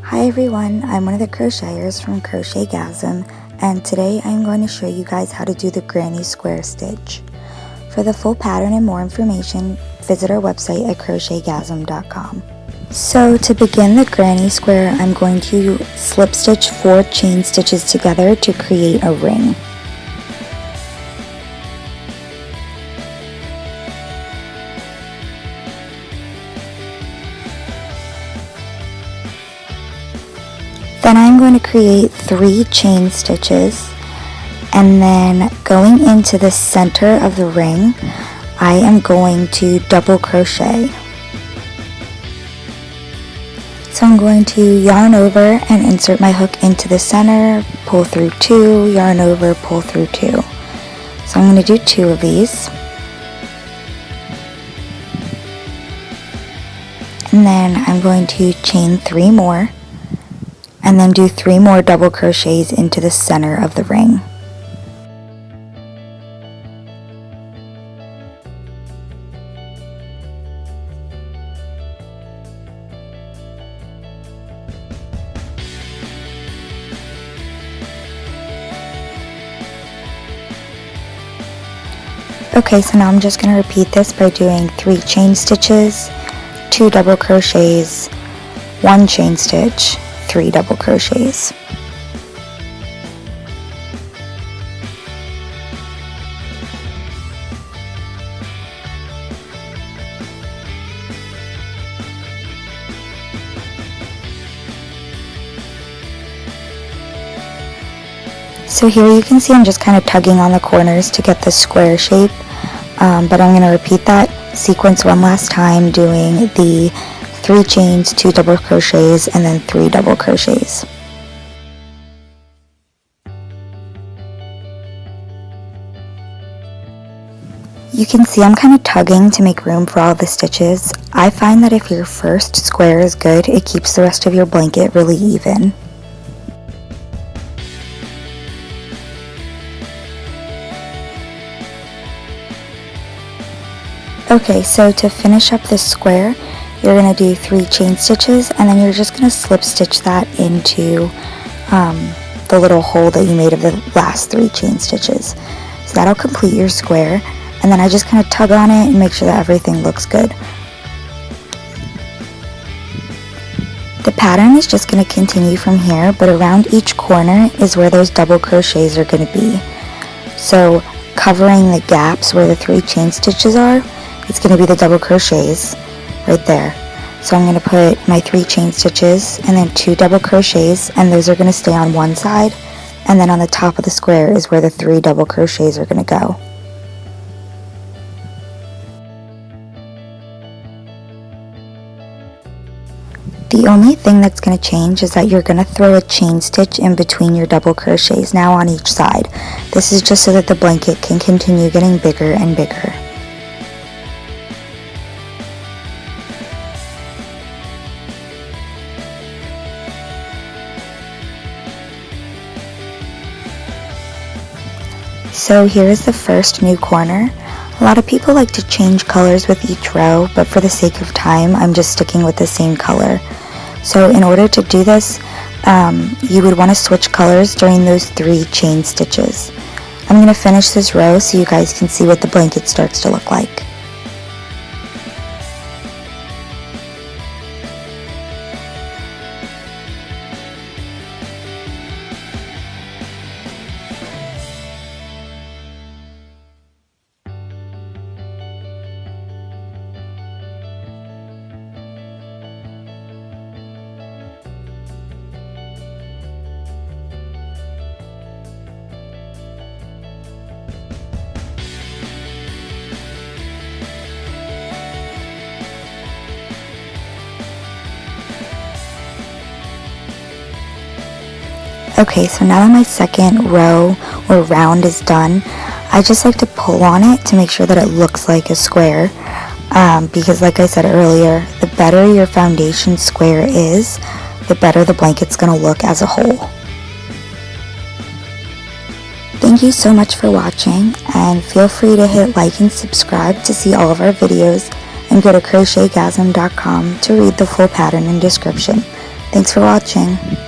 Hi everyone, I'm one of the crocheters from Crochetgasm, and today I'm going to show you guys how to do the granny square stitch. For the full pattern and more information, visit our website at crochetgasm.com. So to begin the granny square, I'm going to slip stitch 4 chain stitches together to create a ring. Then I'm going to create 3 chain stitches, and then going into the center of the ring, I am going to double crochet. So I'm going to yarn over and insert my hook into the center, pull through 2, yarn over, pull through 2. So I'm going to do 2 of these. And then I'm going to chain 3 more. And then do 3 more double crochets into the center of the ring. Okay, so now I'm just going to repeat this by doing 3 chain stitches, 2 double crochets, 1 chain stitch, 3 double crochets. So here you can see I'm just kind of tugging on the corners to get the square shape, but I'm going to repeat that sequence one last time, doing the 3 chains, 2 double crochets, and then 3 double crochets. You can see I'm kind of tugging to make room for all the stitches. I find that if your first square is good, it keeps the rest of your blanket really even. Okay, so to finish up this square, you're going to do 3 chain stitches, and then you're just going to slip stitch that into the little hole that you made of the last 3 chain stitches. So that'll complete your square, and then I just kind of tug on it and make sure that everything looks good. The pattern is just going to continue from here, but around each corner is where those double crochets are going to be. So covering the gaps where the 3 chain stitches are, it's going to be the double crochets right there. So I'm going to put my 3 chain stitches and then 2 double crochets, and those are going to stay on one side, and then on the top of the square is where the 3 double crochets are going to go. The only thing that's going to change is that you're going to throw a chain stitch in between your double crochets now on each side. This is just so that the blanket can continue getting bigger and bigger. So here is the first new corner. A lot of people like to change colors with each row, but for the sake of time, I'm just sticking with the same color. So in order to do this, you would want to switch colors during those 3 chain stitches. I'm going to finish this row so you guys can see what the blanket starts to look like. Okay, so now that my second row or round is done, I just like to pull on it to make sure that it looks like a square, because like I said earlier, the better your foundation square is, the better the blanket's going to look as a whole. Thank you so much for watching, and feel free to hit like and subscribe to see all of our videos, and go to crochetgasm.com to read the full pattern and description. Thanks for watching.